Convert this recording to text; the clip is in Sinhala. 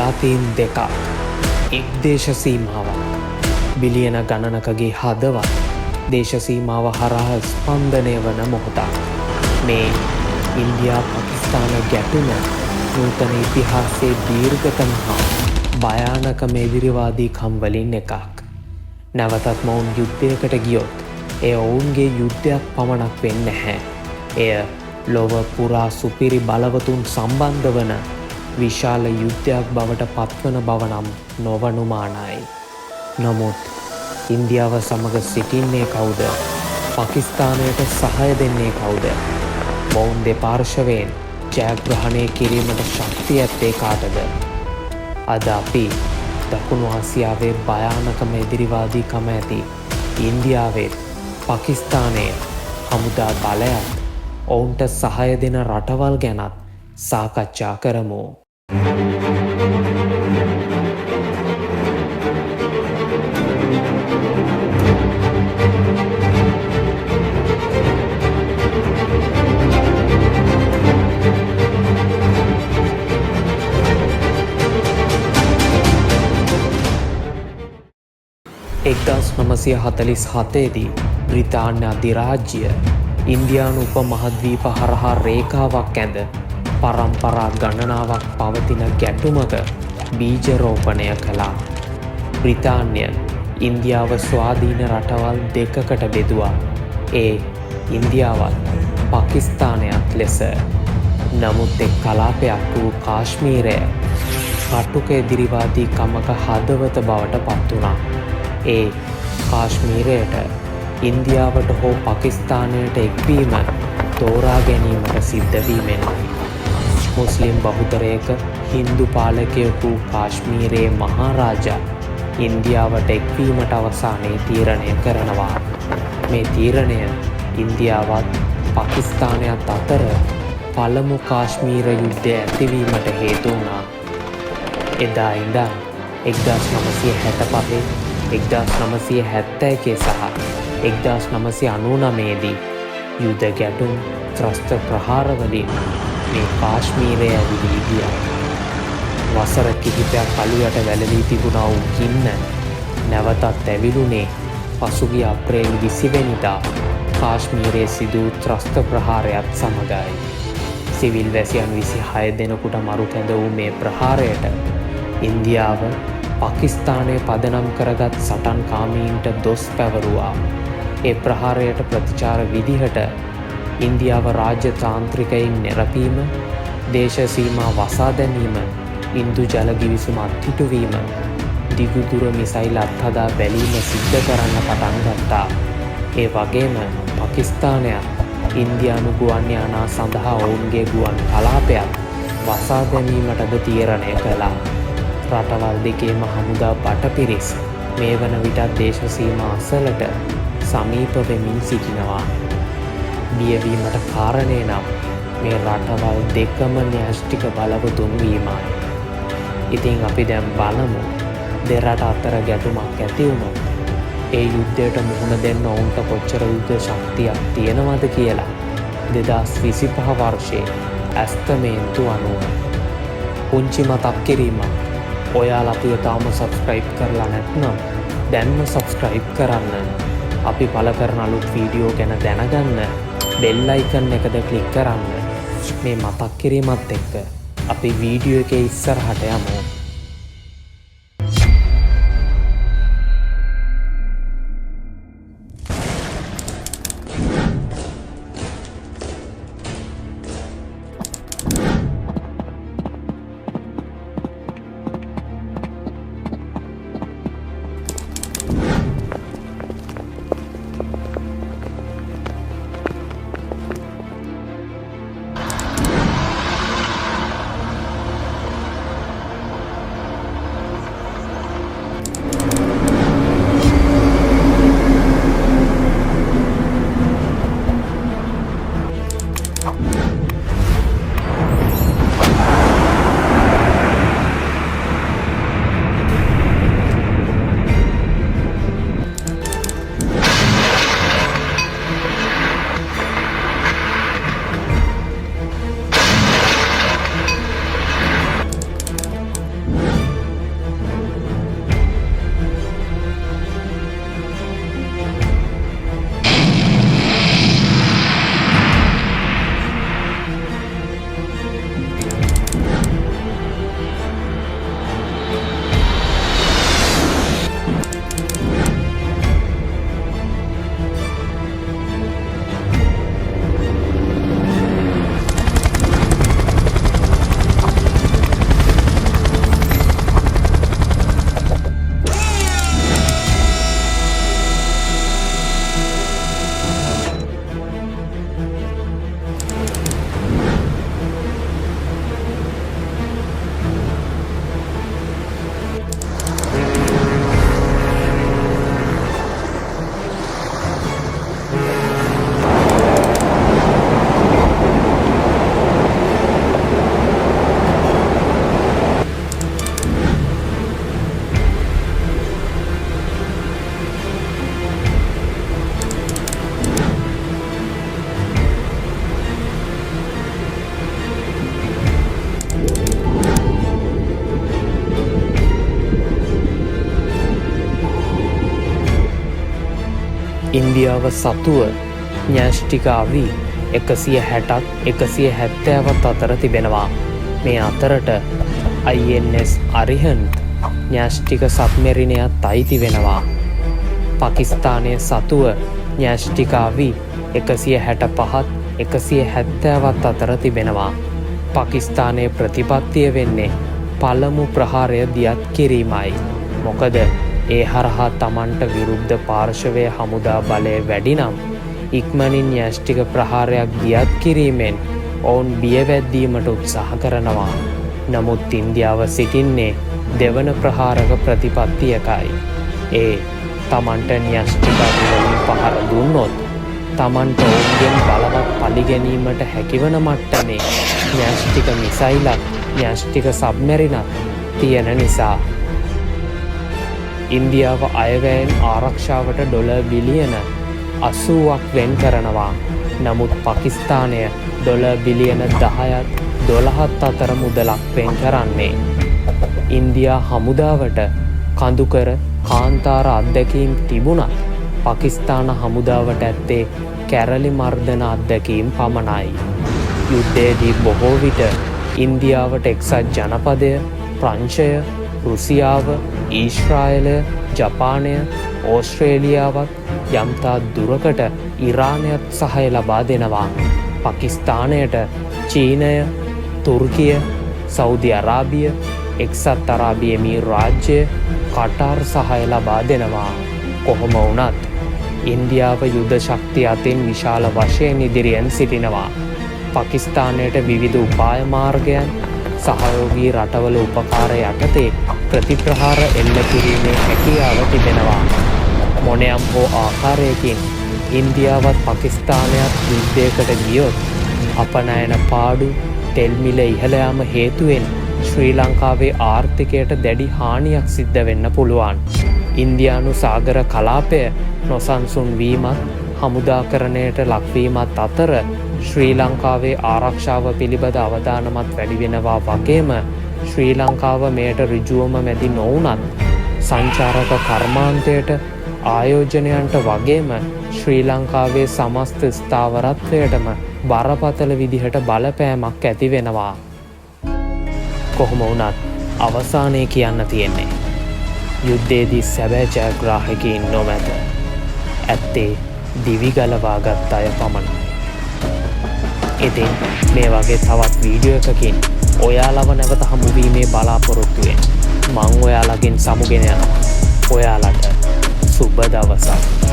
ජාතීන් දෙකක් එක් දේශ සීමාවක් බිලියන ගණනකගේ හදවත් දේශ සීමාව හරහා ස්පන්දනය වන මොහොතක්. මේ ඉන්දියා පාකිස්තාන ගැටුම නූතන ඉතිහාසයේ දීර්ඝතම හා භයානකම එදිරිවාදීකම් වලින් එකක්. නැවතත් මොවුන් යුද්ධයකට ගියොත් එය ඔවුන්ගේ යුද්ධයක් පමණක් වෙන්නේ නැහැ. එය ලොව පුරා සුපිරි බලවතුන් සම්බන්ධ වන විශාල යුද්ධයක් බවට පත්වන බව නම් නොවනුමානයි. නමුත් ඉන්දියාව සමග සිටින්නේ කවුද? පාකිස්තානයට සහාය දෙන්නේ කවුද? මොවුන් දෙපාර්ශවයෙන් ජයග්‍රහණය කිරීමට ශක්තිය ඇත්තේ කාටද? අද අපි දකුණු ආසියාවේ භයානකම එදිරිවාදීකම ඇති ඉන්දියාවේ පාකිස්තානයේ හමුදා බලයත් ඔවුන්ට සහාය දෙන රටවල් ගැනත් සාකච්ඡා කරමු. එක්දස් 947දී බ්‍රිතාන්‍ය අධිරාජ්‍ය ඉන්දියානු උපමහද්වීප හරහා රේඛාවක් ඇඳ පරම්පරා ගණනාවක් පවතින ගැටුමක බීජරෝපණය කළා. බ්‍රිතාන්‍ය ඉන්දියාව ස්වාධීන රටවල් දෙකකට බෙදුවා. ඒ ඉන්දියාවත් පාකිස්තානයත් ලෙස. නමුත් එක් කලාපයක් වූ කාශ්මීරය කටුක එදිරිවාදීකමක හදවත බවට පත් වුණා. ඒ කාශ්මීරයට ඉන්දියාවට හෝ පාකිස්තානයට එක්වීම තෝරා ගැනීමට සිද්ධ වීමෙනයි. මුස්ලිම් බහුතරයක හින්දු පාලකයෙකු කාශ්මීරයේ මහරාජා ඉන්දියාවට එක්වීමට අවසානයේ තීරණය කරනවා. මේ තීරණය ඉන්දියාවත් පාකිස්තානයත් අතර පළමු කාශ්මීර යුද්ධය ඇතිවීමට හේතු වුණා. එදා ඉඳන් 1965 1971 සහ 1999දී යුද ගැටුම් ත්‍රස්ත ප්‍රහාරවලින් මේ කාශ්මීරය ඇවිලී ගියා. වසර කිහිපයක් අලුයට වැළලී තිබුණා වූ ගින්න නැවතත් ඇවිලුනේ පසුගිය අප්‍රේල් 20 වෙනිදා කාශ්මීරයේ සිදු ත්‍රස්ත ප්‍රහාරයත් සමගයි. සිවිල් වැසියන් 26 දෙනෙකුට මරුකැඳ වූ මේ ප්‍රහාරයට ඉන්දියාව පාකිස්තානයේ පදනම් කරගත් සටන්කාමීන්ට දොස් පැවරුවා. ඒ ප්‍රහාරයට ප්‍රතිචාර විදිහට ඉන්දියාව රාජ්‍යතාන්ත්‍රිකයින් නෙරපීම, දේශ සීමා වසා දැමීම, ඉන්දු ජල ගිවිසුම අත්හිටුවීම, දිගුදුර මිසයිල් අත්හදා බැලීම සිද්ධ කරන්න පටන් ගත්තා. ඒ වගේම පාකිස්තානයත් ඉන්දියානු ගුවන් යානා සඳහා ඔවුන්ගේ ගුවන් කලාපයක් වසා දැමීමටද තීරණය කළා. රටවල් දෙකේම හමුදා බටපිරිස් මේ වන විටත් දේශ සීමා අසලට සමීප වෙමින් සිටිනවා. බියවීමට කාරණේ නම් මේ රටවල් දෙකම න්‍යෂ්ටික බලවතුන් වීමයි. ඉතින් අපි දැන් බලමු දෙරට අතර ගැටුමක් ඇති වුණොත් ඒ යුද්ධයට මුහුණ දෙන්න ඔවුන්ට කොච්චර යුද්ධ ශක්තියක් තියෙනවද කියලා 2025 වර්ෂයේ ඇස්තමේන්තු අනුව. පුංචි මතක් කිරීමක්. ඔයාලා අපිව තාම සබ්ස්ක්‍රයිබ් කරලා නැත්නම් දැන්ම සබ්ස්ක්‍රයිබ් කරන්න. අපි පළ කරන අලුත් වීඩියෝ ගැන දැනගන්න බෙල් අයිකන් එකද ක්ලික් කරන්න. මේ මතක් කිරීමත් එක්ක අපි වීඩියෝ එකේ ඉස්සරහට යමු. ඉන්දියාව සතුව න්‍යෂ්ටික අවි 160ක් 170ක් අතර තිබෙනවා. මේ අතරට INS අරිහන්ට් න්‍යෂ්ටික සබ්මැරිනයත් අයිති වෙනවා. පාකිස්තානය සතුව න්‍යෂ්ටික අවි 165ත් 170ත් අතර තිබෙනවා. පාකිස්තානයේ ප්‍රතිපත්තිය වෙන්නේ පළමු ප්‍රහාරය දියත් කිරීමයි. මොකද ඒ හරහා තමන්ට විරුද්ධ පාර්ශවයේ හමුදා බලය වැඩි නම් ඉක්මනින් න්‍යෂ්ටික ප්‍රහාරයක් දියත් කිරීමෙන් ඔවුන් බියවැද්දීමට උත්සාහ කරනවා. නමුත් ඉන්දියාව සිටින්නේ දෙවන ප්‍රහාරක ප්‍රතිපත්තියකයි. ඒ තමන්ට න්‍යෂ්ටික වලින් පහර දුන්නොත් තමන්ට ඔවුන්ගෙන් බලවත් පලිගැනීමට හැකිවන මට්ටමේ න්‍යෂ්ටික මිසයිලත් න්‍යෂ්ටික සබ්මැරිනත් තියෙන නිසා. ඉන්දියාව අයවැයෙන් ආරක්ෂාවට ඩොලර් බිලියන 80ක් වෙන් කරනවා. නමුත් පාකිස්තානය ඩොලර් බිලියන 10ත් 12ත් අතර මුදලක් වෙන් කරන්නේ. ඉන්දියා හමුදාවට කඳුකර කාන්තාර අත්දැකීම් තිබුණත් පාකිස්තාන හමුදාවට ඇත්තේ කැරලි මර්දන අත්දැකීම් පමණයි. යුද්ධයේදී බොහෝ විට ඉන්දියාවට එක්සත් ජනපදය, ප්‍රංශය, රුසියාව, ඊශ්‍රායලය, ජපානය, ඕස්ට්‍රේලියාවත් යම්තා දුරකට ඉරානයත් සහය ලබා දෙනවා. පාකිස්තානයට චීනය, තුර්කිය, සෞදි අරාබිය, එක්සත් අරාබි එමිරාජ්‍යය, කටාර් සහය ලබා දෙනවා. කොහොම වුණත් ඉන්දියාව යුද ශක්තිය අතින් විශාල වශයෙන් ඉදිරියෙන් සිටිනවා. පාකිස්තානයට විවිධ උපාය මාර්ගයන් සහයෝගී රටවල උපකාර යටතේ ප්‍රතිප්‍රහාර එල්ල කිරීමේ හැකියාව තිබෙනවා. මොනයම් හෝ ආකාරයකින් ඉන්දියාවත් පාකිස්තානයත් යුද්ධයකට ගියොත් අපනයන පාඩු තෙල් මිල ඉහළ යාම හේතුවෙන් ශ්‍රී ලංකාවේ ආර්ථිකයට දැඩි හානියක් සිද්ධ වෙන්න පුළුවන්. ඉන්දියානු සාගර කලාපය නොසන්සුන් වීමත් හමුදාකරණයට ලක්වීමත් අතර ශ්‍රී ලංකාවේ ආරක්ෂාව පිළිබඳ අවධානමත් වැඩි වෙනවා වගේම ශ්‍රී ලංකාව මෙයට ඍජුවම මැදි නොවුනත් සංචාරක කර්මාන්තයට ආයෝජනයන්ට වගේම ශ්‍රී ලංකාවේ සමස්ත ස්ථාවරත්වයටම බරපතල විදිහට බලපෑමක් ඇති වෙනවා. කොහොම වුණත් අවසානයේ කියන්න තියෙන්නේ යුද්ධයේදී සැබෑ ජයග්‍රාහකයින් නොමැත. ඇත්තේ දිවිගලවාගත් අය පමණයි. ඉතින් මේ වගේ තවත් වීඩියෝ එකකින් ඔයාලව නැවත හමුවීමේ බලාපොරොත්තුවෙන් මං ඔයාලගෙන් සමුගෙන යනවා. ඔයාලට සුබ දවසක්.